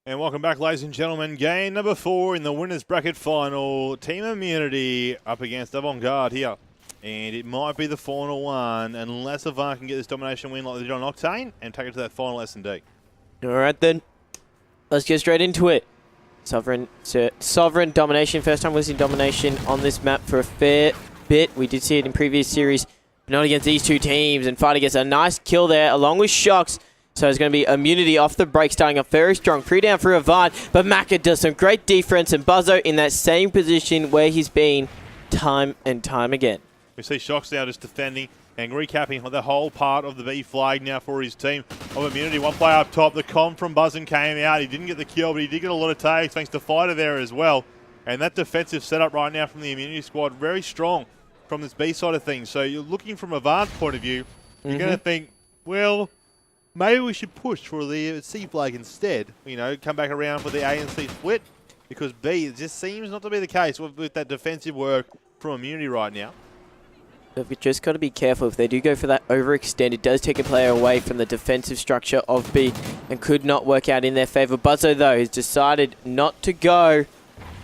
And welcome back, ladies and gentlemen. Game number 4 in the winners bracket final. Team Immunity up against Avant here. And it might be the final one unless Avant can get this domination win like they did on Octane and take it to that final S&D. All right, then. Let's get straight into it. Sovereign domination. First time we've seen domination on this map for a fair bit. We did see it in previous series, but not against these two teams. And Fighter gets a nice kill there along with Shocks. So it's going to be Immunity off the break, starting off very strong. 3 down for Avant, but Maka does some great defense, and Buzzo in that same position where he's been time and time again. We see Shocks now just defending and recapping the whole part of the B flag now for his team of Immunity. One player up top, the con from Buzzin came out. He didn't get the kill, but he did get a lot of tags thanks to Fighter there as well. And that defensive setup right now from the Immunity squad, very strong from this B side of things. So you're looking from Avant's point of view, you're going to think, well, maybe we should push for the C flag instead. You know, come back around for the ANC split, because B, it just seems not to be the case with that defensive work from Immunity right now. They've just got to be careful. If they do go for that overextend, it does take a player away from the defensive structure of B and could not work out in their favor. Buzzo, though, has decided not to go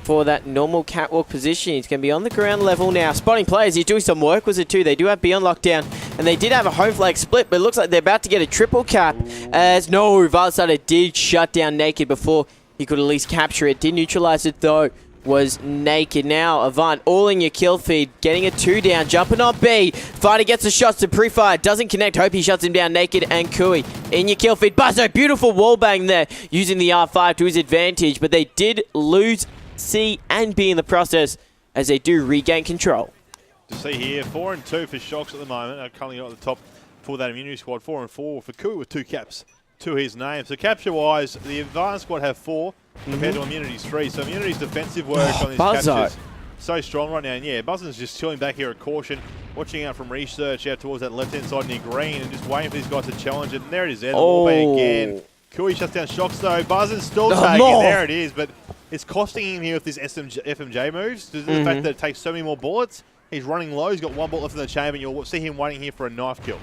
for that normal catwalk position. He's going to be on the ground level now. Spotting players. He's doing some work, was it too? They do have B on lockdown, and they did have a home flag split, but it looks like they're about to get a triple cap. As no, Valsada did shut down Naked before he could at least capture it. Did neutralize it, though. Was Naked. Now Avant all in your kill feed, getting a 2 down, jumping on B. Fighter gets the shots to pre-fire, doesn't connect. Hope he shuts him down. Naked and Kui in your kill feed. Buzzo, beautiful wall bang there, using the R5 to his advantage, but they did lose C and B in the process as they do regain control. To see here, 4 and 2 for Shocks at the moment. Currently at the top for that Immunity squad. 4 and 4 for Kui with 2 caps to his name. So capture-wise, the Advanced squad have 4. Compared to Immunity's 3. So Immunity's defensive work on these captures so strong right now. And yeah, Buzzin's just chilling back here at Caution, watching out from Research out towards that left-hand side near Green and just waiting for these guys to challenge it. And there it is there, the wallbang again. Kui shuts down Shocks though. Buzzin's still taking it. There it is, but it's costing him here with this FMJ moves. Due to the fact that it takes so many more bullets. He's running low. He's got 1 bullet left in the chamber, and you'll see him waiting here for a knife kill.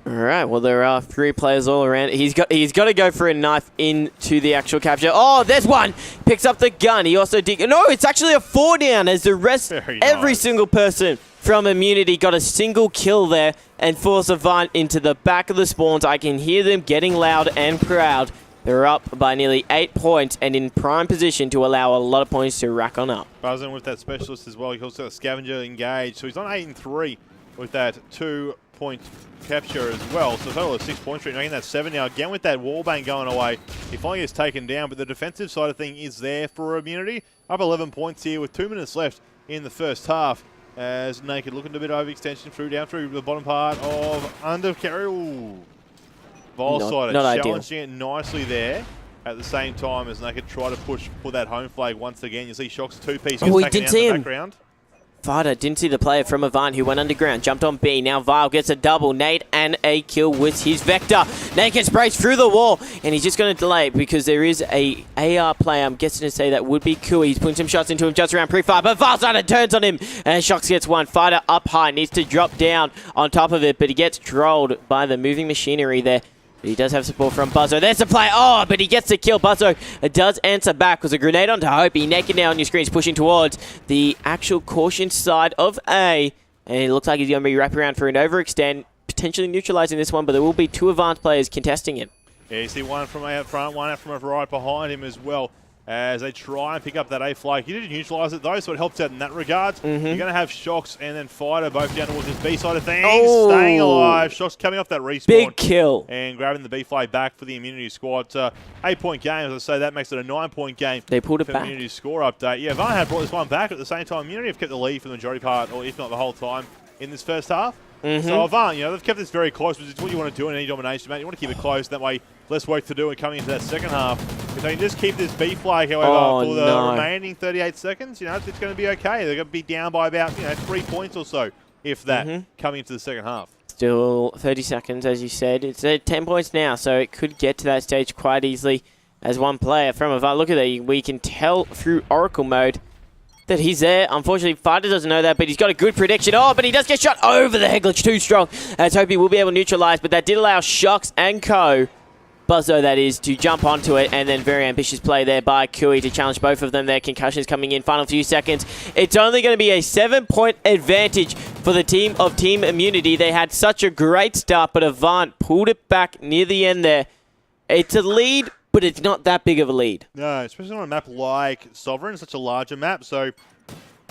All right, well, there are 3 players all around. He's got to go for a knife into the actual capture. Oh, there's one. Picks up the gun. He also did. No, it's actually a 4 down as the rest, every single person from Immunity got a single kill there and force Avant into the back of the spawns. I can hear them getting loud and proud. They're up by nearly 8 points and in prime position to allow a lot of points to rack on up. Buzzing with that specialist as well. He also got a scavenger engaged. So he's on 8 and 3 with that 2-point capture as well. So a total of 6 points, making that 7 now. Again with that wallbang going away, he finally gets taken down, but the defensive side of thing is there for Immunity. Up 11 points here with 2 minutes left in the first half. As Naked looking a bit overextension down through the bottom part of undercarry. Ooh. Volsider challenging it nicely there. At the same time as Naked try to push for that home flag once again. You see Shocks 2-piece gets taken down in the background. Fighter didn't see the player from Avant who went underground, jumped on B. Now Vile gets a double. Nate and a kill with his Vector. Naked sprays through the wall, and he's just going to delay it because there is a AR player. I'm guessing to say that would be Kui. He's putting some shots into him just around pre-fire, but Valsada turns on him, and Shocks gets 1. Fighter up high, needs to drop down on top of it, but he gets trolled by the moving machinery there. He does have support from Buzzo. There's the play. Oh, but he gets the kill. Buzzo does answer back with a grenade onto Hope. He Naked now on your screen. He's pushing towards the actual Caution side of A. And it looks like he's going to be wrapping around for an overextend, potentially neutralizing this one, but there will be 2 Advanced players contesting it. Yeah, you see one from out front, one out from right behind him as well. As they try and pick up that A flag. He did neutralise it though, so it helps out in that regard. You're going to have Shocks and then Fighter both down towards this B side of things. Staying alive. Shocks coming off that respawn. Big kill. And grabbing the B flag back for the Immunity squad. 8-point game, as I say, that makes it a 9-point game. They pulled it back. Immunity score update. Yeah, Avant had brought this one back at the same time. Immunity have kept the lead for the majority part, or if not the whole time, in this first half. So Avant, they've kept this very close, which is what you want to do in any domination, mate. You want to keep it close, that way less work to do and coming into that second half. If they can just keep this B flag, however, for the remaining 38 seconds, it's going to be okay. They're going to be down by about 3 points or so, if that, coming into the second half. Still 30 seconds, as you said. It's at 10 points now, so it could get to that stage quite easily as one player from Avant. Look at that. We can tell through Oracle mode that he's there. Unfortunately, Fighter doesn't know that, but he's got a good prediction. Oh, but he does get shot over the head glitch. Too strong. As Hope he will be able to neutralize, but that did allow Shocks and Co Buzzo, that is, to jump onto it, and then very ambitious play there by Kui to challenge both of them. Their concussions coming in, final few seconds. It's only going to be a 7-point advantage for the team of Team Immunity. They had such a great start, but Avant pulled it back near the end there. It's a lead, but it's not that big of a lead. No, especially on a map like Sovereign, such a larger map. So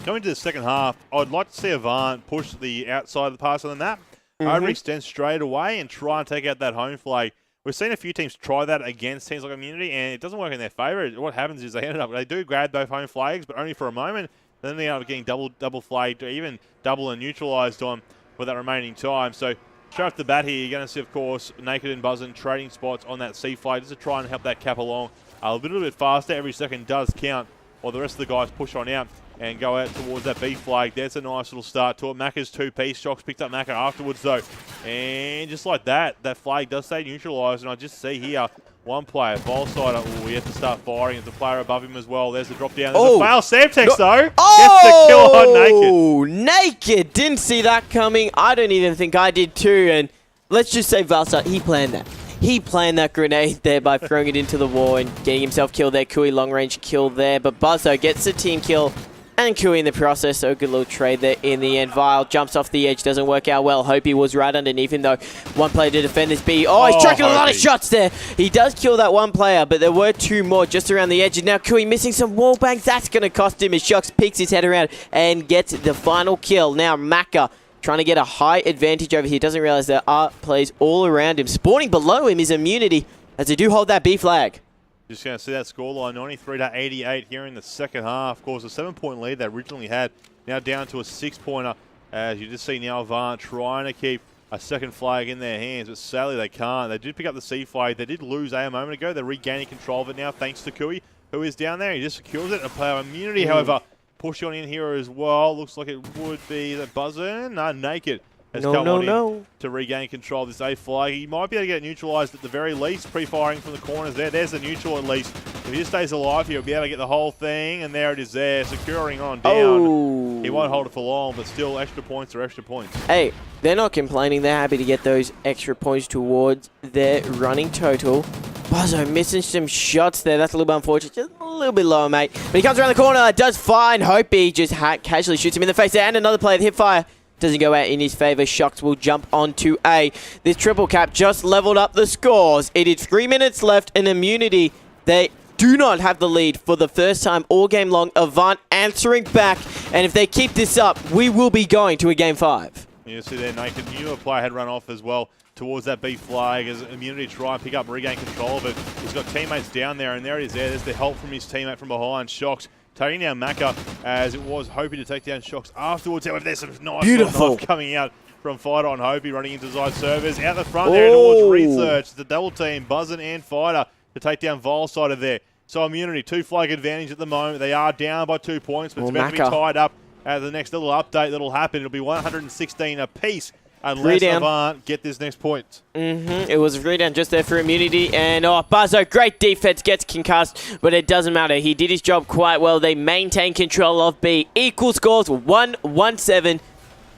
going to the second half, I'd like to see Avant push the outside of the pass of the map, overextend straight away, and try and take out that home flag. We've seen a few teams try that against teams like Immunity, and it doesn't work in their favour. What happens is they do grab both home flags, but only for a moment. Then they end up getting double flagged, or even double and neutralised on for that remaining time. So straight off the bat here, you're going to see, of course, Naked and Buzzin trading spots on that C flag just to try and help that cap along a little bit faster. Every second does count, while the rest of the guys push on out and go out towards that B flag. There's a nice little start to it. Macca's 2-piece. Shocks picked up Macca afterwards, though. And just like that, that flag does stay neutralised. And I just see here one player, Volsider. Oh, he has to start firing at the player above him as well. There's the drop down. There's a fail. Samtex, though, gets the kill on Naked. Naked. Didn't see that coming. I don't even think I did too. And let's just say Volsider, he planned that. He planned that grenade there by throwing it into the wall and getting himself killed there. Kui long range kill there. But Buzzo gets the team kill. And Kui in the process, so good little trade there in the end. Vile jumps off the edge, doesn't work out well. Hopi was right underneath him, though. One player to defend this B. Oh, he's tracking a lot of shots there. He does kill that one player, but there were two more just around the edge. And now Kui missing some wall bangs. That's going to cost him. As Shocks peeks his head around and gets the final kill. Now Macca trying to get a high advantage over here. Doesn't realize there are players all around him. Spawning below him is Immunity, as they do hold that B flag. Just going to see that scoreline, 93-88 here in the second half. Of course, a 7-point lead they originally had, now down to a 6-pointer. As you just see now, Avant trying to keep a second flag in their hands, but sadly they can't. They did pick up the C flag. They did lose A moment ago. They're regaining control of it now, thanks to Kui, who is down there. He just secures it. A player of Immunity, however, push on in here as well. Looks like it would be the Buzzer. No, Naked has come on in to regain control of this A flag. He might be able to get it neutralised at the very least, pre-firing from the corners there. There's the neutral at least. If he just stays alive, he'll be able to get the whole thing, and there it is there, securing on down. Oh. He won't hold it for long, but still, extra points are extra points. Hey, they're not complaining. They're happy to get those extra points towards their running total. Buzzo missing some shots there. That's a little bit unfortunate. Just a little bit lower, mate. But he comes around the corner, does fine. Hopi just casually shoots him in the face there, and another player with hip fire. Doesn't go out in his favour. Shocks will jump onto A. This triple cap just leveled up the scores. It is 3 minutes left in Immunity. They do not have the lead for the first time all game long. Avant answering back. And if they keep this up, we will be going to a game 5. You see there, Naked. You knew a player had run off as well towards that B flag as Immunity try and pick up and regain control of it. He's got teammates down there, and there it is there. There's the help from his teammate from behind. Shocks taking down Macca, as it was hoping to take down Shocks afterwards. However, there's some nice knife coming out from Fighter on Hopi, running into side service. Out the front there towards Research. It's a double team, Buzzin and Fighter, to take down Volsider there. So Immunity, 2 flag advantage at the moment. They are down by 2 points, but it's about to be tied up. The next little update that'll happen, it'll be 116 apiece. Unless Avant get this next point. It was a 3 down just there for Immunity. And Buzzo, great defense, gets concussed, but it doesn't matter. He did his job quite well. They maintain control of B. Equal scores, 1-1-7.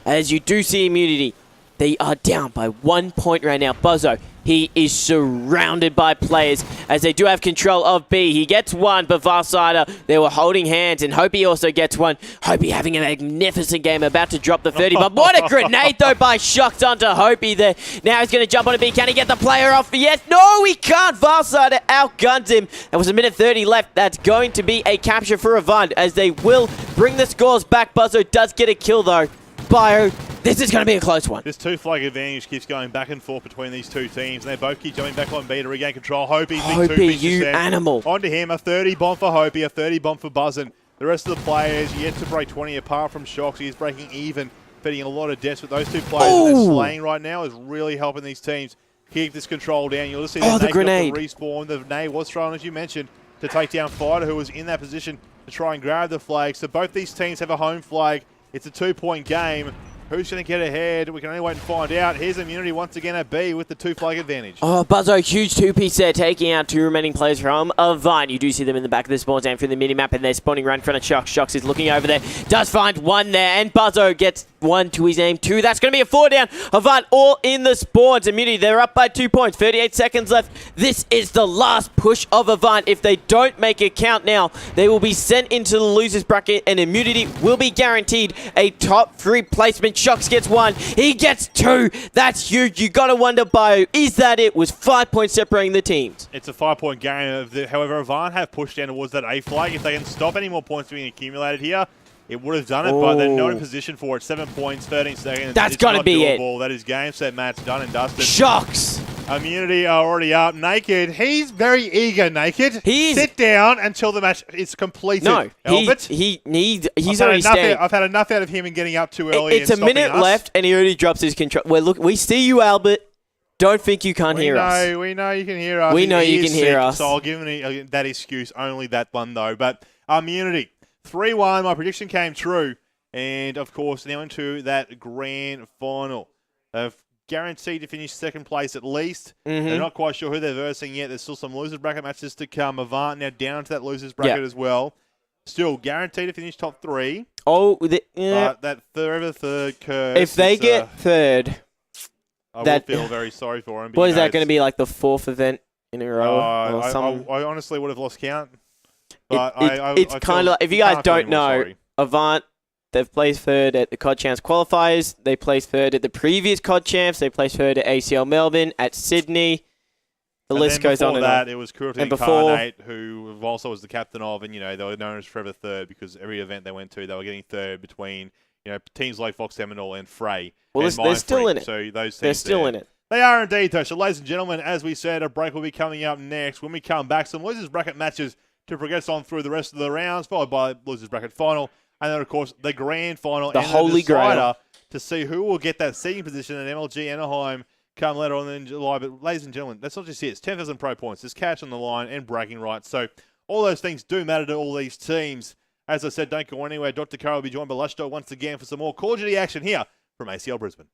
As you do see Immunity, they are down by 1 point right now. Buzzo, he is surrounded by players as they do have control of B. He gets one, but Volsider, they were holding hands, and Hopi also gets one. Hopi having a magnificent game, about to drop the 30, but what a grenade though by Shocks onto Hopi there. Now he's going to jump on a B. Can he get the player off? Yes, no, he can't. Volsider outguns him. There was a minute 30 left. That's going to be a capture for Avant as they will bring the scores back. Buzzo does get a kill though. Bio, this is going to be a close one. This 2 flag advantage keeps going back and forth between these two teams. And they both keep jumping back on B to regain control. Hopi, you animal. Onto him, a 30 bomb for Hopi, a 30 bomb for Buzzin. The rest of the players yet to break 20 apart from Shocks. He's breaking even, feeding a lot of deaths. But those two players that they're slaying right now is really helping these teams keep this control down. You'll see the grenade respawn. The grenade was thrown, as you mentioned, to take down Fighter, who was in that position to try and grab the flag. So both these teams have a home flag. It's a 2-point game. Who's going to get ahead? We can only wait and find out. Here's Immunity once again at B with the 2-flag advantage. Oh, Buzzo, huge 2-piece there, taking out 2 remaining players from Avant. You do see them in the back of the spawn zone through the mini-map, and they're spawning right in front of Shox. Shox is looking over there, does find 1 there, and Buzzo gets 1 to his aim. 2. That's going to be a 4 down. Avant all in the spawns. Immunity, they're up by 2 points. 38 seconds left. This is the last push of Avant. If they don't make it count now, they will be sent into the losers bracket, and Immunity will be guaranteed a top 3 placement. Shox gets 1. He gets 2. That's huge. You got to wonder, Bio, is that it? Was 5 points separating the teams. It's a 5-point game. However, Avant have pushed down towards that A flag. If they can stop any more points being accumulated here, it would have done it, but they're not in position for it. 7 points, 13 seconds. That's got to be doable. That is game, set, match, done and dusted. Shox. Immunity are already up. Naked. He's very eager, Naked. Sit down until the match is completed. No, Albert. he's already staying. I've had enough out of him and getting up too early. It's a minute left, and he already drops his control. Well, look, we see you, Albert. Don't think you can't hear us. We know you can hear us. We know you can hear us. So I'll give him that excuse, only that one, though. But Immunity, 3-1. My prediction came true. And, of course, now into that grand final. Guaranteed to finish second place at least. They're not quite sure who they're versing yet. There's still some losers bracket matches to come. Avant now down to that losers bracket as well. Still guaranteed to finish top 3. Oh, but that third curse. If they get third, I will feel very sorry for him. What is that going to be, like the 4th event in a row? I honestly would have lost count. But it's kind of like, if you guys don't know, Avant, they've placed third at the CoD Champs qualifiers. They placed third at the previous CoD Champs. They placed third at ACL Melbourne, at Sydney. The list goes on and on. Before that, it was Cruelty Incarnate, who also was the captain of, and they were known as Forever Third because every event they went to, they were getting third between teams like Fox Seminole and Frey. Well, they're still in it. So those they're still in it. They are indeed, though. So, ladies and gentlemen, as we said, a break will be coming up next. When we come back, some losers bracket matches to progress on through the rest of the rounds, followed by losers bracket final. And then, of course, the grand final the and holy the decider grail to see who will get that seeding position at MLG Anaheim come later on in July. But, ladies and gentlemen, that's not just it. It's 10,000 pro points. There's cash on the line and bragging rights. So all those things do matter to all these teams. As I said, don't go anywhere. Dr. Carr will be joined by Lushdo once again for some more Call of Duty action here from ACL Brisbane.